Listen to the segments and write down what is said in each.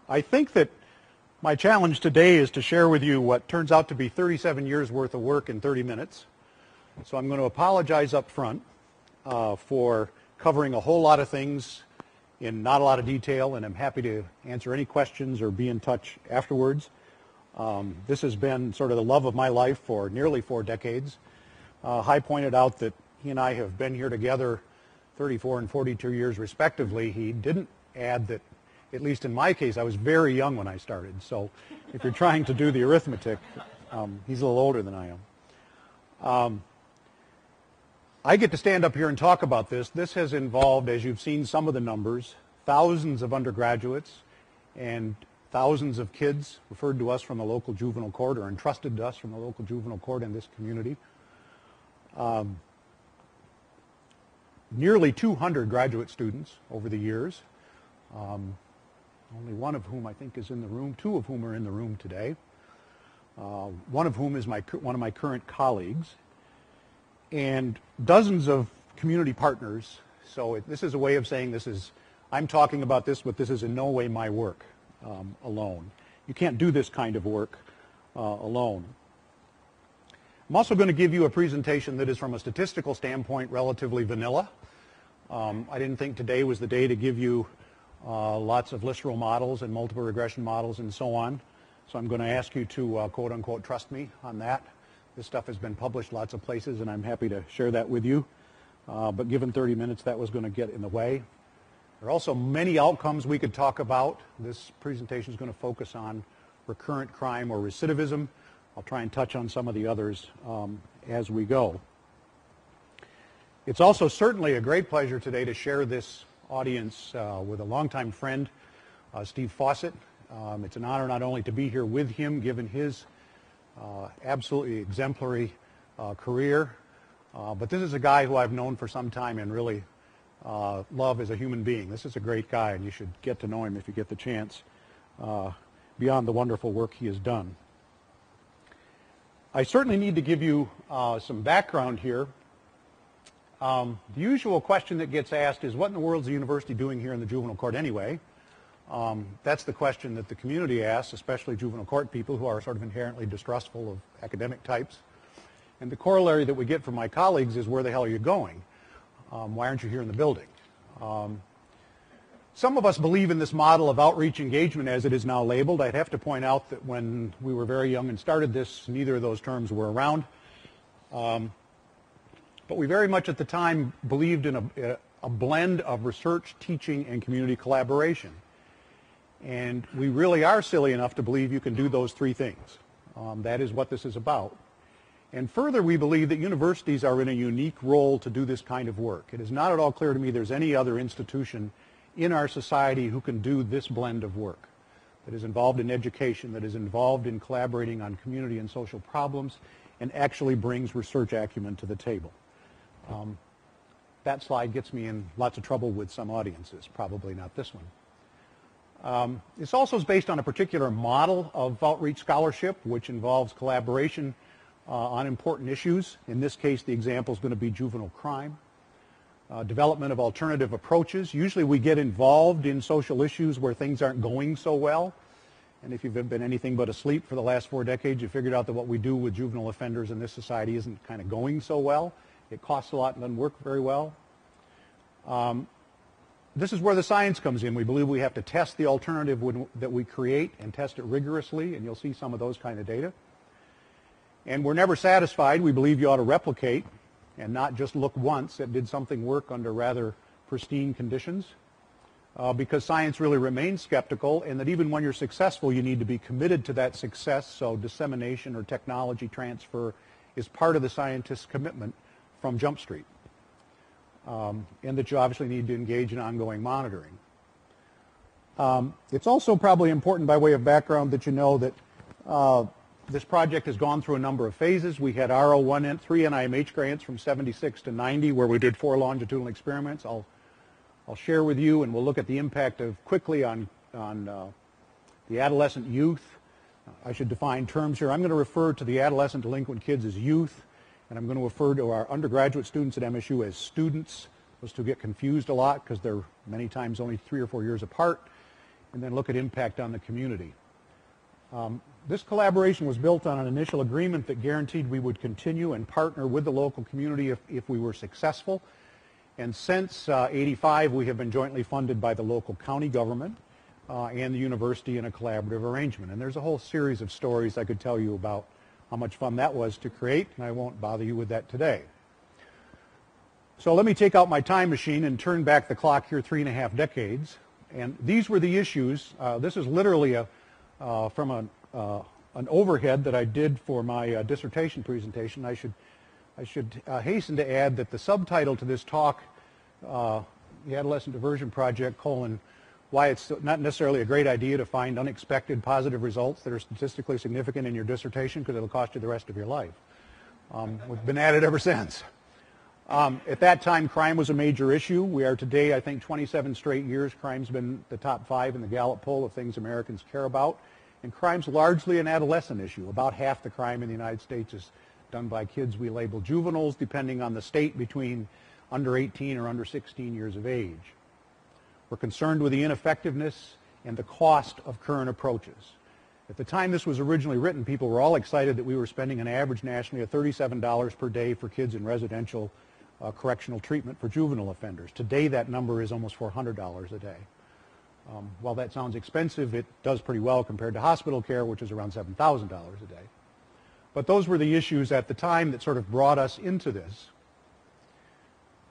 I think that my challenge today is to share with you what turns out to be 37 years worth of work in 30 minutes. So I'm going to apologize up front for covering a whole lot of things in not a lot of detail, and I'm happy to answer any questions or be in touch afterwards. This has been sort of the love of my life for nearly 4 decades. Hy pointed out that he and I have been here together 34 and 42 years respectively. He didn't add that, at least in my case, I was very young when I started. So if you're trying to do the arithmetic, he's a little older than I am. I get to stand up here and talk about this. This has involved, as you've seen some of the numbers, thousands of undergraduates and thousands of kids referred to us from the local juvenile court or entrusted to us from the local juvenile court in this community. Nearly 200 graduate students over the years, only one of whom I think is in the room, 2 of whom are in the room today, one of whom is one of my current colleagues, and dozens of community partners. So this is a way of saying I'm talking about this, but this is in no way my work alone. You can't do this kind of work alone. I'm also going to give you a presentation that is, from a statistical standpoint, relatively vanilla. I didn't think today was the day to give you lots of listeral models and multiple regression models and so on. So I'm going to ask you to, quote unquote, trust me on that. This stuff has been published lots of places, and I'm happy to share that with you. But given 30 minutes, that was going to get in the way. There are also many outcomes we could talk about. This presentation is going to focus on recurrent crime or recidivism. I'll try and touch on some of the others as we go. It's also certainly a great pleasure today to share this audience with a longtime friend, Steve Fawcett. It's an honor not only to be here with him, given his absolutely exemplary career, but this is a guy who I've known for some time and really love as a human being. This is a great guy, and you should get to know him if you get the chance, beyond the wonderful work he has done. I certainly need to give you some background here. The usual question that gets asked is, what in the world is the university doing here in the juvenile court anyway? That's the question that the community asks, especially juvenile court people who are sort of inherently distrustful of academic types. And the corollary that we get from my colleagues is, where the hell are you going? Why aren't you here in the building? Some of us believe in this model of outreach engagement as it is now labeled. I'd have to point out that when we were very young and started this, neither of those terms were around. But we very much at the time believed in a blend of research, teaching, and community collaboration. And we really are silly enough to believe you can do those 3 things. That is what this is about. And further, we believe that universities are in a unique role to do this kind of work. It is not at all clear to me there's any other institution in our society who can do this blend of work, that is involved in education, that is involved in collaborating on community and social problems, and actually brings research acumen to the table. That slide gets me in lots of trouble with some audiences, probably not this one. This also is based on a particular model of outreach scholarship, which involves collaboration on important issues. In this case, the example is going to be juvenile crime. Development of alternative approaches. Usually we get involved in social issues where things aren't going so well. And if you've been anything but asleep for the last 4 decades, you figured out that what we do with juvenile offenders in this society isn't kind of going so well. It costs a lot and doesn't work very well. This is where the science comes in. We believe we have to test the alternative that we create and test it rigorously, and you'll see some of those kind of data. And we're never satisfied. We believe you ought to replicate and not just look once at did something work under rather pristine conditions, because science really remains skeptical, and that even when you're successful, you need to be committed to that success. So dissemination or technology transfer is part of the scientist's commitment from Jump Street, and that you obviously need to engage in ongoing monitoring. It's also probably important by way of background that you know that this project has gone through a number of phases. We had R01 3 NIMH grants from 76 to 90, where we did 4 longitudinal experiments. I'll share with you, and we'll look at the impact of quickly on the adolescent youth. I should define terms here. I'm going to refer to the adolescent delinquent kids as youth, and I'm going to refer to our undergraduate students at MSU as students. Those two get confused a lot because they're many times only 3 or 4 years apart. and then look at impact on the community. This collaboration was built on an initial agreement that guaranteed we would continue and partner with the local community if we were successful. And since '85, we have been jointly funded by the local county government and the university in a collaborative arrangement. And there's a whole series of stories I could tell you about how much fun that was to create, and I won't bother you with that today. So let me take out my time machine and turn back the clock here 3.5 decades. And these were the issues. This is literally from an overhead that I did for my dissertation presentation. I should hasten to add that the subtitle to this talk, the Adolescent Diversion Project, why it's not necessarily a great idea to find unexpected positive results that are statistically significant in your dissertation, because it'll cost you the rest of your life. We've been at it ever since. At that time, crime was a major issue. We are today, I think, 27 straight years, crime's been the top 5 in the Gallup poll of things Americans care about. And crime's largely an adolescent issue. About half the crime in the United States is done by kids we label juveniles, depending on the state, between under 18 or under 16 years of age. We're concerned with the ineffectiveness and the cost of current approaches. At the time this was originally written, people were all excited that we were spending an average nationally of $37 per day for kids in residential correctional treatment for juvenile offenders. Today that number is almost $400 a day. While that sounds expensive, it does pretty well compared to hospital care, which is around $7,000 a day. But those were the issues at the time that sort of brought us into this.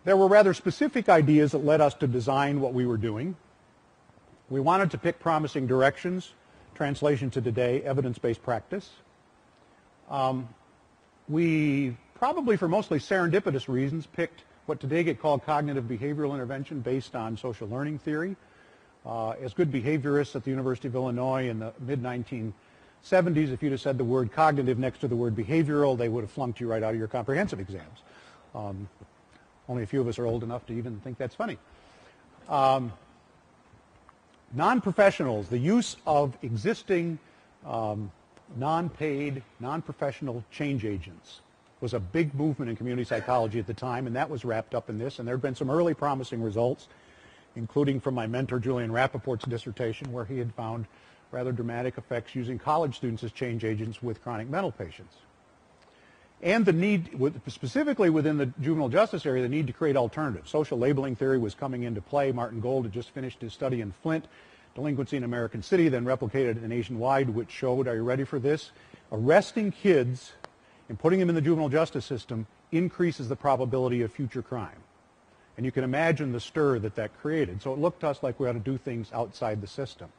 There were rather specific ideas that led us to design what we were doing. We wanted to pick promising directions, translation to today, evidence-based practice. We probably for mostly serendipitous reasons picked what today get called cognitive behavioral intervention based on social learning theory. As good behaviorists at the University of Illinois in the mid-1970s, if you'd have said the word cognitive next to the word behavioral, they would have flunked you right out of your comprehensive exams. Only a few of us are old enough to even think that's funny. Non-professionals, the use of existing non-paid, non-professional change agents was a big movement in community psychology at the time, and that was wrapped up in this. And there had been some early promising results, including from my mentor Julian Rappaport's dissertation, where he had found rather dramatic effects using college students as change agents with chronic mental patients. And the need, specifically within the juvenile justice area, the need to create alternatives. Social labeling theory was coming into play. Martin Gold had just finished his study in Flint, Delinquency in American City, then replicated it nationwide, which showed, are you ready for this? Arresting kids and putting them in the juvenile justice system increases the probability of future crime. And you can imagine the stir that that created. So it looked to us like we ought to do things outside the system.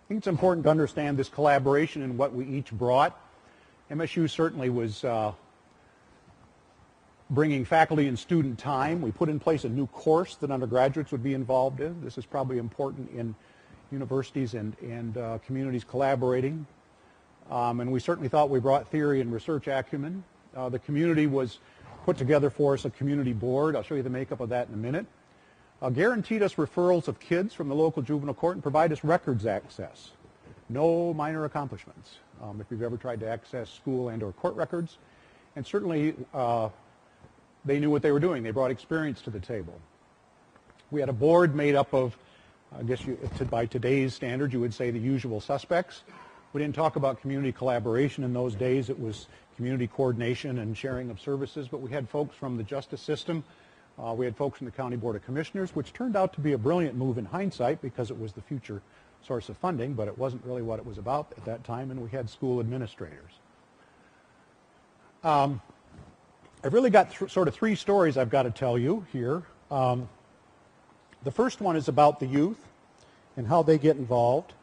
I think it's important to understand this collaboration and what we each brought. MSU certainly was bringing faculty and student time. We put in place a new course that undergraduates would be involved in. This is probably important in universities and communities collaborating. And we certainly thought we brought theory and research acumen. The community was put together for us a community board. I'll show you the makeup of that in a minute. Guaranteed us referrals of kids from the local juvenile court and provide us records access. No minor accomplishments if you've ever tried to access school and or court records. And certainly they knew what they were doing. They brought experience to the table. We had a board made up of, I guess by today's standards, you would say the usual suspects. We didn't talk about community collaboration in those days. It was community coordination and sharing of services, but we had folks from the justice system. We had folks from the County Board of Commissioners, which turned out to be a brilliant move in hindsight because it was the future source of funding, but it wasn't really what it was about at that time, and we had school administrators. I've really got sort of 3 stories I've got to tell you here. The first one is about the youth and how they get involved.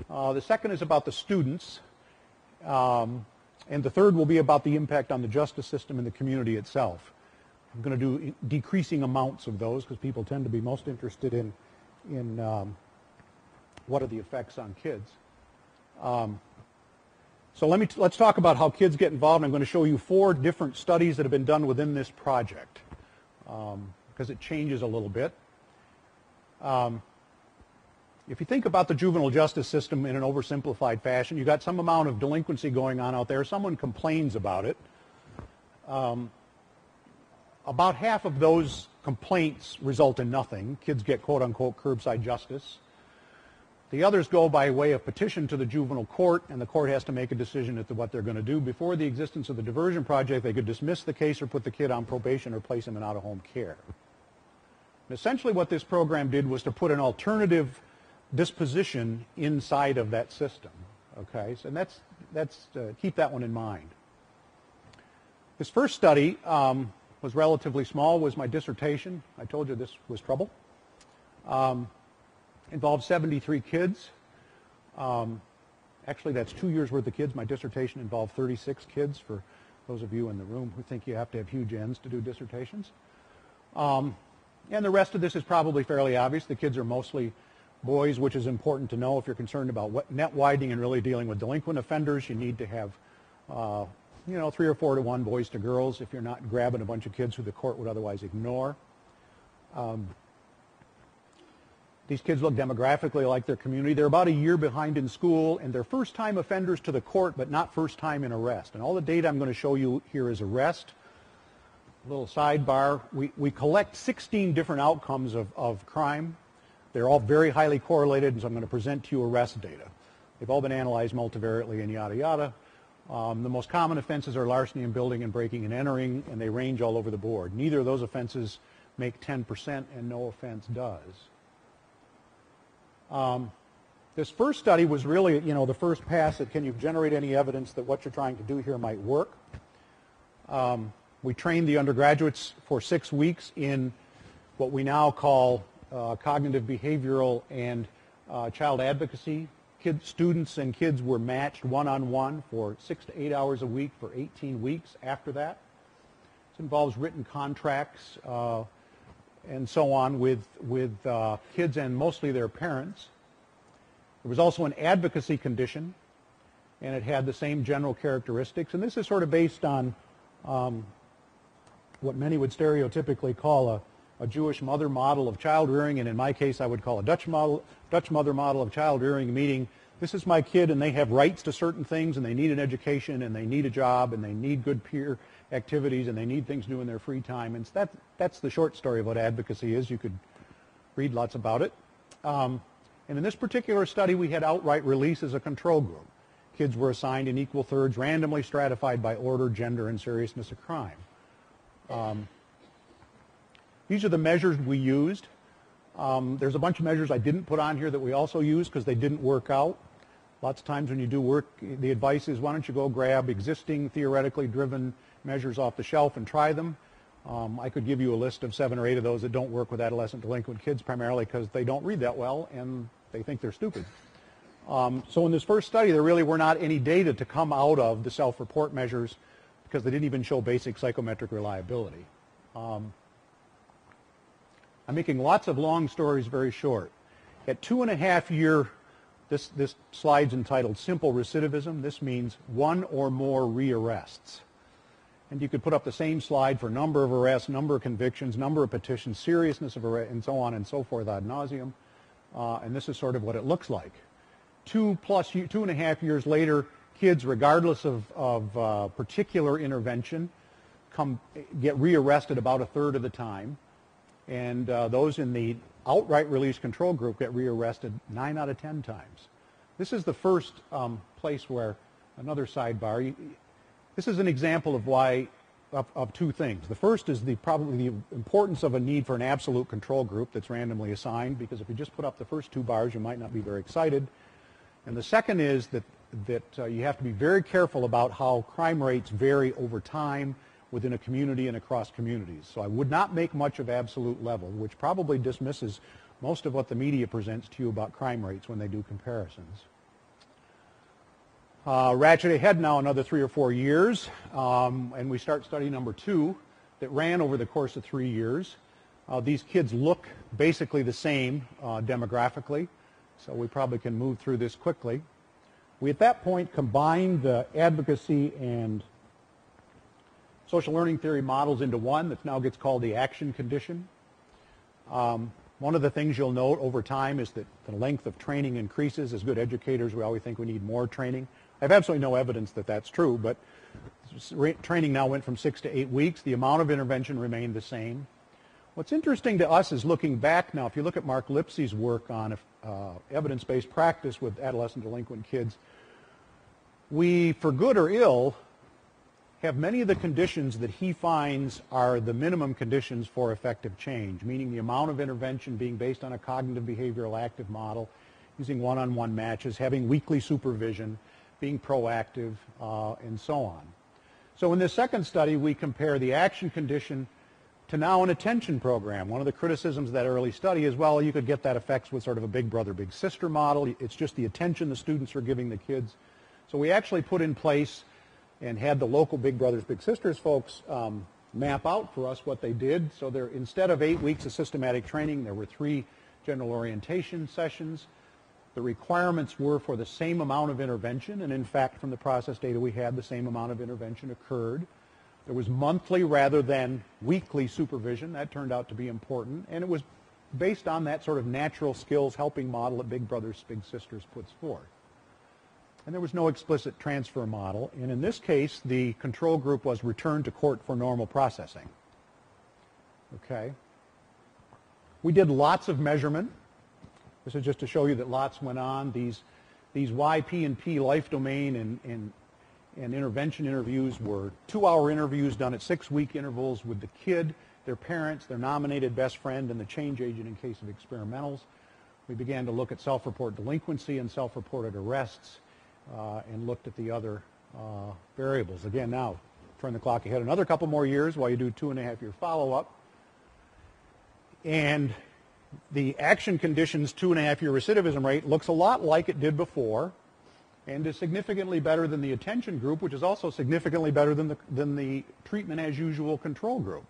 The second is about the students. And the third will be about the impact on the justice system and the community itself. I'm going to do decreasing amounts of those because people tend to be most interested in what are the effects on kids. So let's talk about how kids get involved. I'm going to show you 4 different studies that have been done within this project because it changes a little bit. If you think about the juvenile justice system in an oversimplified fashion, you've got some amount of delinquency going on out there. Someone complains about it. About half of those complaints result in nothing. Kids get quote-unquote curbside justice. The others go by way of petition to the juvenile court, and the court has to make a decision as to what they're going to do. Before the existence of the diversion project, they could dismiss the case or put the kid on probation or place him in out-of-home care. And essentially what this program did was to put an alternative disposition inside of that system. Okay, so that's keep that one in mind. This first study was relatively small, was my dissertation. I told you this was trouble. Involved 73 kids. Actually, that's 2 years worth of kids. My dissertation involved 36 kids, for those of you in the room who think you have to have huge ends to do dissertations. And the rest of this is probably fairly obvious. The kids are mostly boys, which is important to know if you're concerned about net widening and really dealing with delinquent offenders. You need to have 3 or 4 to 1 boys to girls if you're not grabbing a bunch of kids who the court would otherwise ignore. These kids look demographically like their community. They're about a year behind in school, and they're first-time offenders to the court, but not first-time in arrest. And all the data I'm going to show you here is arrest. A little sidebar. We collect 16 different outcomes of crime. They're all very highly correlated, and so I'm going to present to you arrest data. They've all been analyzed multivariately and yada yada. The most common offenses are larceny and building and breaking and entering, and they range all over the board. Neither of those offenses make 10%, and no offense does. This first study was really, the first pass at can you generate any evidence that what you're trying to do here might work. We trained the undergraduates for 6 weeks in what we now call cognitive behavioral and child advocacy. Students and kids were matched one-on-one for 6 to 8 hours a week for 18 weeks after that. This involves written contracts and so on with kids and mostly their parents. There was also an advocacy condition, and it had the same general characteristics. And this is sort of based on what many would stereotypically call a Jewish mother model of child rearing, and in my case I would call a Dutch mother model of child rearing, meaning this is my kid and they have rights to certain things, and they need an education, and they need a job, and they need good peer activities, and they need things to do in their free time. And that's the short story of what advocacy is. You could read lots about it. And in this particular study, we had outright release as a control group. Kids were assigned in equal thirds, randomly stratified by order, gender, and seriousness of crime. These are the measures we used. There's a bunch of measures I didn't put on here that we also used because they didn't work out. Lots of times when you do work, the advice is why don't you go grab existing theoretically driven measures off the shelf and try them. I could give you a list of 7 or 8 of those that don't work with adolescent delinquent kids, primarily because they don't read that well and they think they're stupid. So in this first study, there really were not any data to come out of the self-report measures because they didn't even show basic psychometric reliability. I'm making lots of long stories very short. At 2.5 years, this slide's entitled Simple Recidivism. This means 1 or more rearrests. And you could put up the same slide for number of arrests, number of convictions, number of petitions, seriousness of arrest, and so on and so forth ad nauseum. And this is sort of what it looks like. 2.5 years later, kids, regardless of particular intervention, get rearrested about 1/3 of the time. And those in the outright release control group get rearrested 9 out of 10 times. This is the first place where, another sidebar, this is an example of why, of 2 things. The first is probably the importance of a need for an absolute control group that's randomly assigned, because if you just put up the first 2 bars, you might not be very excited. And the second is that you have to be very careful about how crime rates vary over time within a community and across communities. So I would not make much of absolute level, which probably dismisses most of what the media presents to you about crime rates when they do comparisons. Ratchet ahead now another 3 or 4 years, and we start study number 2 that ran over the course of 3 years. These kids look basically the same demographically, so we probably can move through this quickly. We at that point combined the advocacy and social learning theory models into one that now gets called the action condition. One of the things you'll note over time is that the length of training increases. As good educators, we always think we need more training. I have absolutely no evidence that that's true, but training now went from 6 to 8 weeks. The amount of intervention remained the same. What's interesting to us is looking back now, if you look at Mark Lipsey's work on evidence-based practice with adolescent delinquent kids, we, for good or ill, have many of the conditions that he finds are the minimum conditions for effective change, meaning the amount of intervention being based on a cognitive behavioral active model, using one-on-one matches, having weekly supervision, being proactive, and so on. So in this second study, we compare the action condition to now an attention program. One of the criticisms of that early study is, well, you could get that effects with sort of a big brother, big sister model. It's just the attention the students are giving the kids. So we actually put in place and had the local Big Brothers Big Sisters folks map out for us what they did. So there, instead of 8 weeks of systematic training, there were 3 general orientation sessions. The requirements were for the same amount of intervention, and in fact, from the process data we had, the same amount of intervention occurred. There was monthly rather than weekly supervision. That turned out to be important, and it was based on that sort of natural skills helping model that Big Brothers Big Sisters puts forth. And there was no explicit transfer model, and in this case, the control group was returned to court for normal processing. Okay. We did lots of measurement. This is just to show you that lots went on. These Y, P, and P life domain and intervention interviews were 2-hour interviews done at 6-week intervals with the kid, their parents, their nominated best friend, and the change agent in case of experimentals. We began to look at self-report delinquency and self-reported arrests and looked at the other variables. Again, now, turn the clock ahead another couple more years while you do 2.5-year follow-up. And the action conditions 2.5-year recidivism rate looks a lot like it did before and is significantly better than the attention group, which is also significantly better than the treatment as usual control group.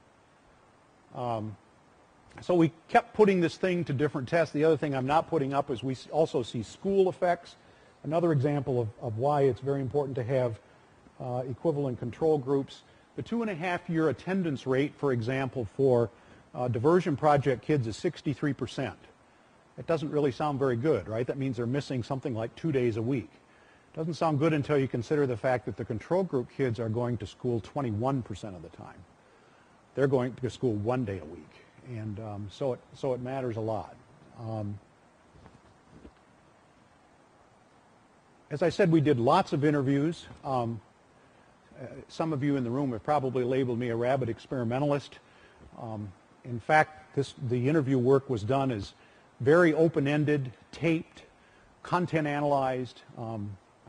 So we kept putting this thing to different tests. The other thing I'm not putting up is we also see school effects. Another example of why it's very important to have equivalent control groups. The 2.5-year attendance rate, for example, for diversion project kids is 63%. It doesn't really sound very good, right? That means they're missing something like 2 days a week. It doesn't sound good until you consider the fact that the control group kids are going to school 21% of the time. They're going to school 1 day a week, and so it matters a lot. As I said, we did lots of interviews. Some of you in the room have probably labeled me a rabid experimentalist. In fact, the interview work was done as very open-ended, taped, content analyzed.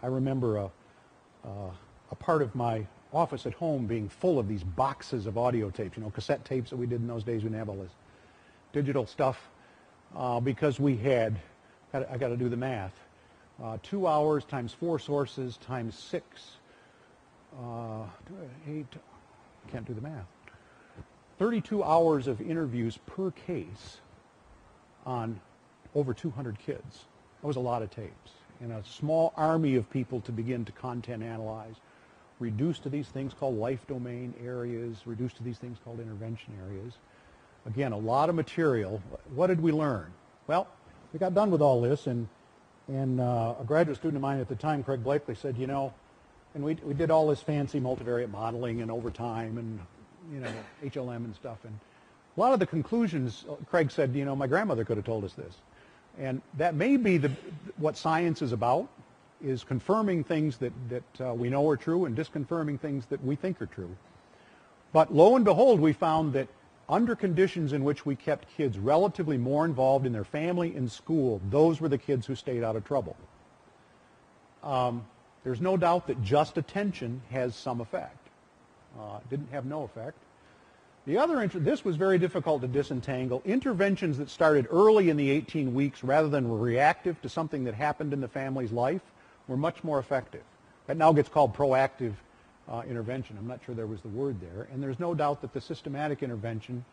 I remember a part of my office at home being full of these boxes of audio tapes, cassette tapes that we did in those days. We didn't have all this digital stuff because we had, I got to do the math, 2 hours times 4 sources times 6, 8, can't do the math. 32 hours of interviews per case on over 200 kids. That was a lot of tapes. And a small army of people to begin to content analyze, reduced to these things called life domain areas, reduced to these things called intervention areas. Again, a lot of material. What did we learn? Well, we got done with all this, and a graduate student of mine at the time, Craig Blakely, said, and we did all this fancy multivariate modeling and overtime and, HLM and stuff. And a lot of the conclusions, Craig said, my grandmother could have told us this. And that may be what science is about, is confirming things that we know are true and disconfirming things that we think are true. But lo and behold, we found that under conditions in which we kept kids relatively more involved in their family and school, those were the kids who stayed out of trouble. There's no doubt that just attention has some effect. It didn't have no effect. The other, this was very difficult to disentangle. Interventions that started early in the 18 weeks rather than were reactive to something that happened in the family's life were much more effective. That now gets called proactive intervention. I'm not sure there was the word there. And there's no doubt that the systematic intervention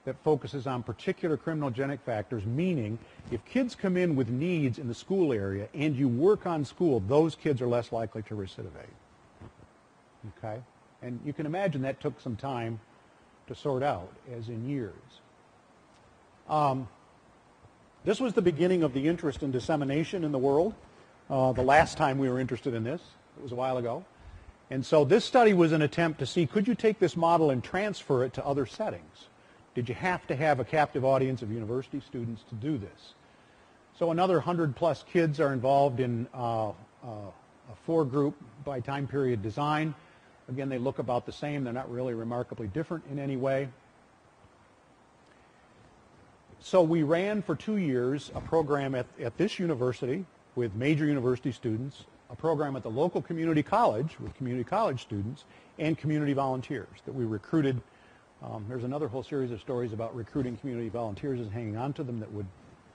that focuses on particular criminogenic factors, meaning if kids come in with needs in the school area and you work on school, those kids are less likely to recidivate. Okay? And you can imagine that took some time to sort out, as in years. This was the beginning of the interest in dissemination in the world. The last time we were interested in this, it was a while ago. And so this study was an attempt to see, could you take this model and transfer it to other settings? did you have to have a captive audience of university students to do this? So another 100+ kids are involved in a 4-group by time period design. Again, they look about the same. They're not really remarkably different in any way. So we ran for 2 years a program at this university with major university students, a program at the local community college with community college students, and community volunteers that we recruited. There's another whole series of stories about recruiting community volunteers and hanging on to them that would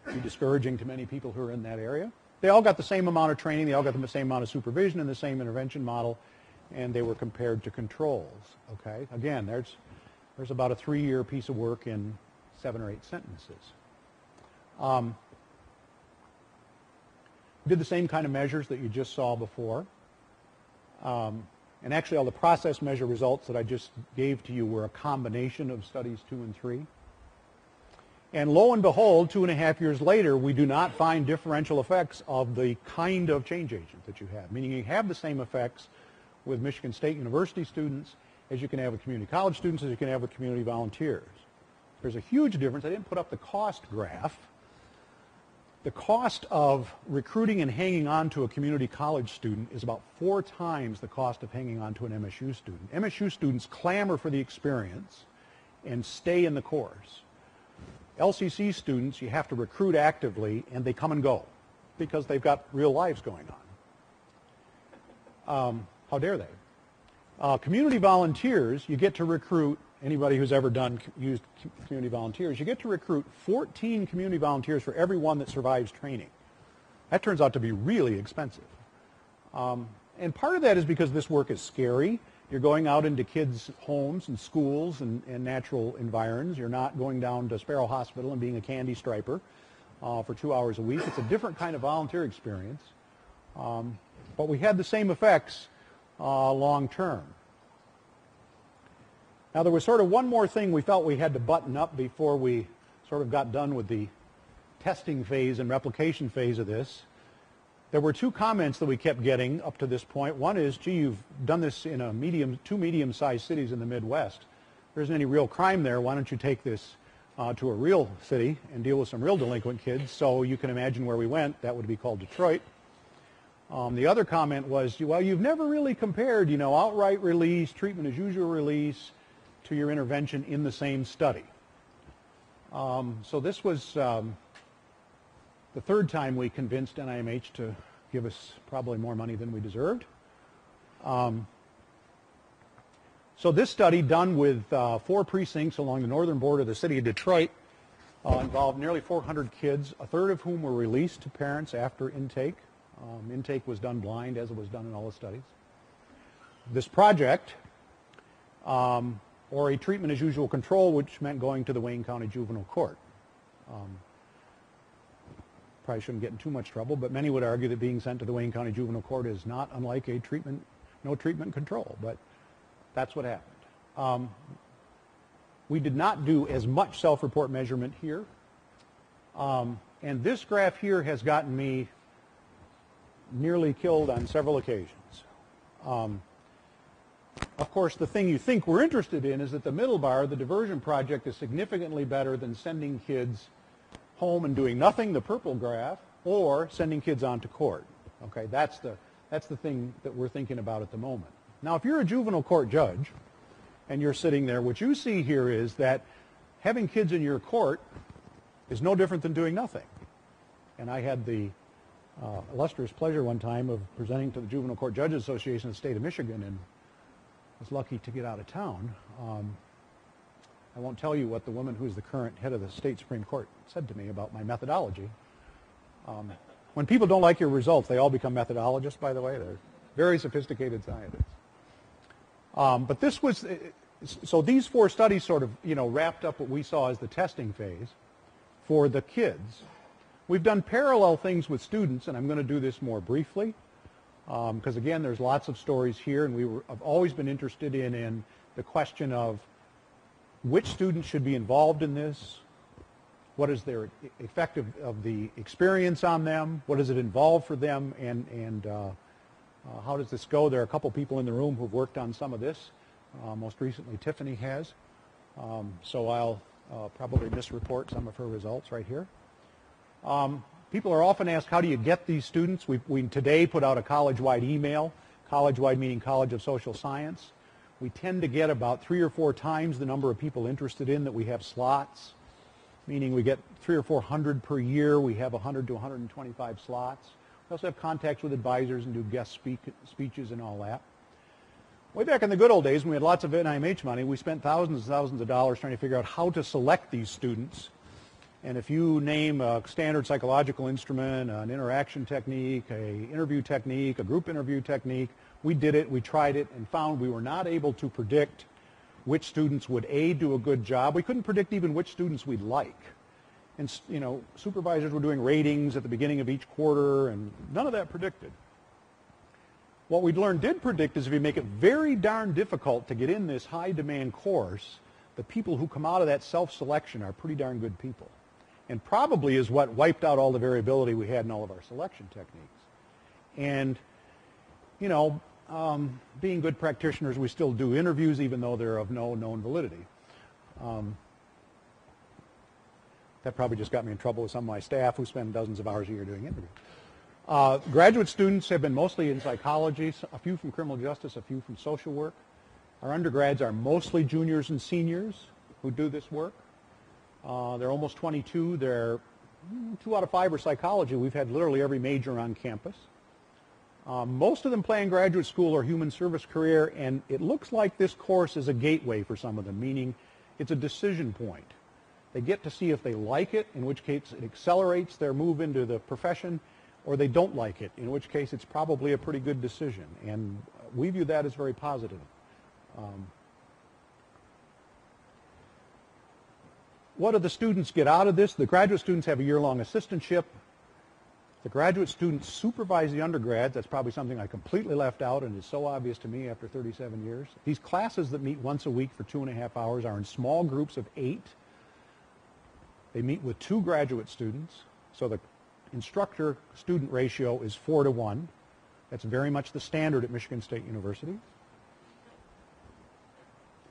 be discouraging to many people who are in that area. They all got the same amount of training, they all got the same amount of supervision and the same intervention model, and they were compared to controls. Okay, again, there's about a 3-year piece of work in 7 or 8 sentences. Did the same kind of measures that you just saw before. And actually all the process measure results that I just gave to you were a combination of studies 2 and 3. And lo and behold, 2.5 years later, we do not find differential effects of the kind of change agent that you have, meaning you have the same effects with Michigan State University students as you can have with community college students, as you can have with community volunteers. There's a huge difference. I didn't put up the cost graph. The cost of recruiting and hanging on to a community college student is about 4 times the cost of hanging on to an MSU student. MSU students clamor for the experience and stay in the course. LCC students, you have to recruit actively, and they come and go because they've got real lives going on. How dare they? Community volunteers, you get to recruit, anybody who's ever used community volunteers, you get to recruit 14 community volunteers for every one that survives training. That turns out to be really expensive. And part of that is because this work is scary. You're going out into kids' homes and schools and natural environs. You're not going down to Sparrow Hospital and being a candy striper for 2 hours a week. It's a different kind of volunteer experience. But we had the same effects long term. Now there was sort of one more thing we felt we had to button up before we sort of got done with the testing phase and replication phase of this. There were 2 comments that we kept getting up to this point. One is, gee, you've done this in 2 medium-sized cities in the Midwest. There isn't any real crime there. Why don't you take this to a real city and deal with some real delinquent kids? So you can imagine where we went. That would be called Detroit. The other comment was, well, you've never really compared, outright release, treatment as usual release, to your intervention in the same study. So this was the 3rd time we convinced NIMH to give us probably more money than we deserved. So this study, done with 4 precincts along the northern border of the city of Detroit, involved nearly 400 kids, a third of whom were released to parents after intake. Intake was done blind, as it was done in all the studies. This project, or a treatment as usual control, which meant going to the Wayne County Juvenile Court. Probably shouldn't get in too much trouble, but many would argue that being sent to the Wayne County Juvenile Court is not unlike a no treatment control, but that's what happened. We did not do as much self-report measurement here, and this graph here has gotten me nearly killed on several occasions. Of course, the thing you think we're interested in is that the middle bar, the diversion project, is significantly better than sending kids home and doing nothing, the purple graph, or sending kids on to court. Okay, that's the thing that we're thinking about at the moment. Now, if you're a juvenile court judge and you're sitting there, what you see here is that having kids in your court is no different than doing nothing. And I had the illustrious pleasure one time of presenting to the Juvenile Court Judges Association of the state of Michigan, and was lucky to get out of town. I won't tell you what the woman who's the current head of the state Supreme Court said to me about my methodology. When people don't like your results, they all become methodologists, by the way. They're very sophisticated scientists. But this was, so these 4 studies sort of, wrapped up what we saw as the testing phase for the kids. We've done parallel things with students, and I'm going to do this more briefly. Because again, there's lots of stories here, and I've always been interested in the question of which students should be involved in this, what is their effect of the experience on them, what does it involve for them, and how does this go? There are a couple people in the room who've worked on some of this. Most recently, Tiffany has. So I'll probably misreport some of her results right here. People are often asked, how do you get these students? We today put out a college-wide email, college-wide meaning College of Social Science. We tend to get about 3 or 4 times the number of people interested in that we have slots, meaning we get 300 or 400 per year. We have 100 to 125 slots. We also have contacts with advisors and do guest speeches and all that. Way back in the good old days, when we had lots of NIMH money, we spent thousands and thousands of dollars trying to figure out how to select these students. And if you name a standard psychological instrument, an interaction technique, an interview technique, a group interview technique, we did it, we tried it, and found we were not able to predict which students would, A, do a good job. We couldn't predict even which students we'd like. And, you know, supervisors were doing ratings at the beginning of each quarter, and none of that predicted. What we'd learned did predict is if you make it very darn difficult to get in this high-demand course, the people who come out of that self-selection are pretty darn good people. And probably is what wiped out all the variability we had in all of our selection techniques. And, you know, being good practitioners, we still do interviews even though they're of no known validity. That probably just got me in trouble with some of my staff who spend dozens of hours a year doing interviews. Graduate students have been mostly in psychology, a few from criminal justice, a few from social work. Our undergrads are mostly juniors and seniors who do this work. They're almost 22. They're 2 out of 5 are psychology. We've had literally every major on campus. Most of them plan graduate school or human service career, and it looks like this course is a gateway for some of them, meaning it's a decision point. They get to see if they like it, in which case it accelerates their move into the profession, or they don't like it, in which case it's probably a pretty good decision. And we view that as very positive. What do the students get out of this? The graduate students have a year-long assistantship. The graduate students supervise the undergrads. That's probably something I completely left out and is so obvious to me after 37 years. These classes that meet once a week for 2.5 hours are in small groups of 8. They meet with 2 graduate students, so the instructor-student ratio is 4 to 1. That's very much the standard at Michigan State University.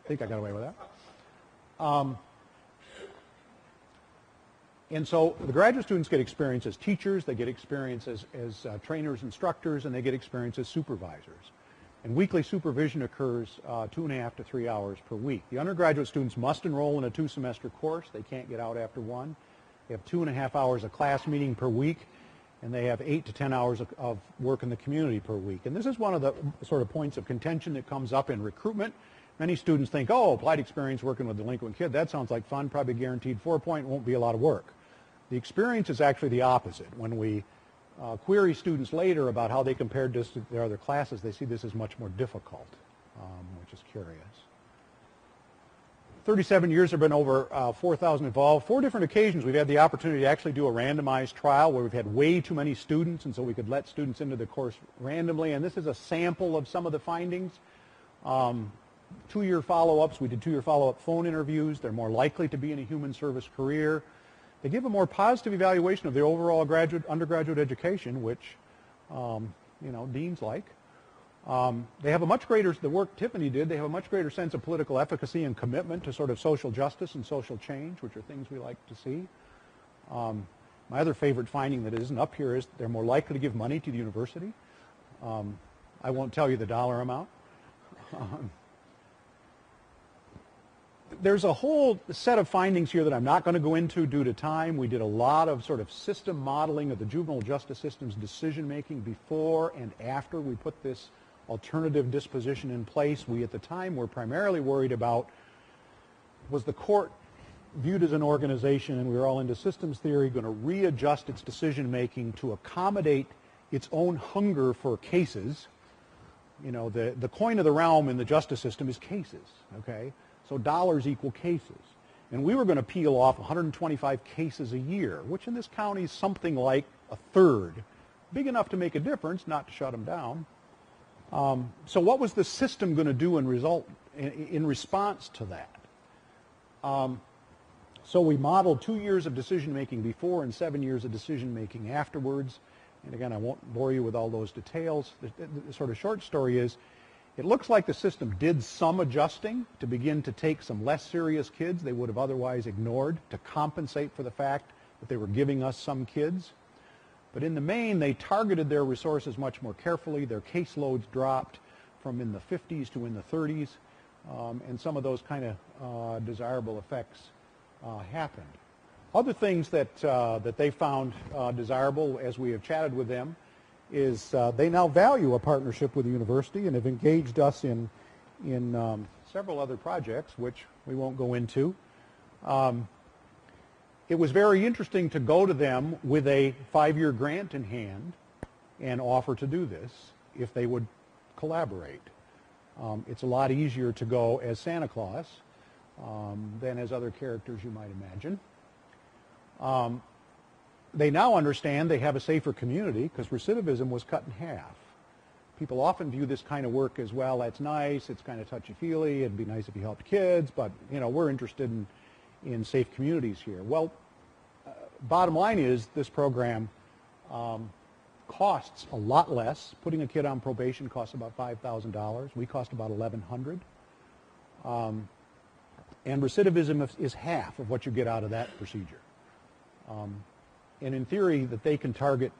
I think I got away with that. And so the graduate students get experience as teachers, they get experience as trainers, instructors, and they get experience as supervisors. And weekly supervision occurs 2.5 to 3 hours per week. The undergraduate students must enroll in a 2-semester course. They can't get out after one. They have 2.5 hours of class meeting per week, and they have 8 to 10 hours of work in the community per week. And this is one of the sort of points of contention that comes up in recruitment. Many students think, oh, applied experience working with delinquent kid, that sounds like fun, probably guaranteed 4-point, won't be a lot of work. The experience is actually the opposite. When we query students later about how they compared this to their other classes, they see this as much more difficult, which is curious. 37 years have been over 4,000 involved. 4 different occasions we've had the opportunity to actually do a randomized trial where we've had way too many students, and so we could let students into the course randomly. And this is a sample of some of the findings. 2-year follow-ups. We did 2-year follow-up phone interviews. They're more likely to be in a human service career. They give a more positive evaluation of their overall undergraduate education, which, deans like. They have a much greater, the work Tiffany did, they have a much greater sense of political efficacy and commitment to sort of social justice and social change, which are things we like to see. My other favorite finding that isn't up here is they're more likely to give money to the university. I won't tell you the dollar amount. There's a whole set of findings here that I'm not going to go into due to time. We did a lot of sort of system modeling of the juvenile justice system's decision-making before and after we put this alternative disposition in place. We, at the time, were primarily worried about, was the court viewed as an organization, and we were all into systems theory, going to readjust its decision-making to accommodate its own hunger for cases. You know, the coin of the realm in the justice system is cases, okay? So dollars equal cases. And we were going to peel off 125 cases a year, which in this county is something like a third. Big enough to make a difference, not to shut them down. So what was the system going to do in response to that? So we modeled 2 years of decision-making before and 7 years of decision-making afterwards. And again, I won't bore you with all those details. The sort of short story is, It looks like the system did some adjusting to begin to take some less serious kids they would have otherwise ignored to compensate for the fact that they were giving us some kids. But in the main, they targeted their resources much more carefully. Their caseloads dropped from in the 50s to in the 30s, and some of those kind of desirable effects happened. Other things that they found desirable as we have chatted with them is they now value a partnership with the university and have engaged us in several other projects, which we won't go into. It was very interesting to go to them with a 5-year grant in hand and offer to do this if they would collaborate. It's a lot easier to go as Santa Claus than as other characters you might imagine. They now understand they have a safer community because recidivism was cut in half. People often view this kind of work as, well, that's nice, it's kind of touchy-feely, it'd be nice if you helped kids, but we're interested in safe communities here. Well, bottom line is this program costs a lot less. Putting a kid on probation costs about $5,000. We cost about $1,100. And recidivism is half of what you get out of that procedure. And in theory, that they can target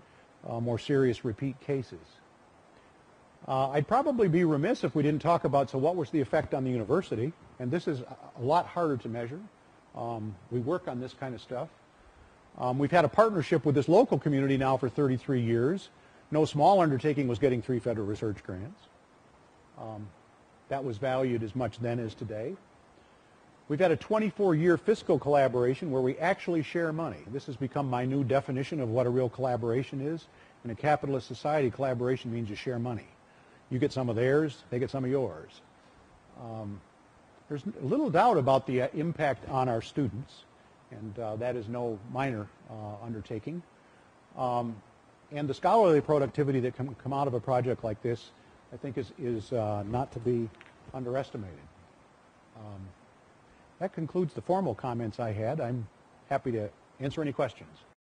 more serious repeat cases. I'd probably be remiss if we didn't talk about, so what was the effect on the university? And this is a lot harder to measure. We work on this kind of stuff. We've had a partnership with this local community now for 33 years. No small undertaking was getting 3 federal research grants. That was valued as much then as today. We've had a 24-year fiscal collaboration where we actually share money. This has become my new definition of what a real collaboration is. In a capitalist society, collaboration means you share money. You get some of theirs, they get some of yours. There's little doubt about the impact on our students, and that is no minor undertaking. And the scholarly productivity that can come out of a project like this, I think, is not to be underestimated. That concludes the formal comments I had. I'm happy to answer any questions.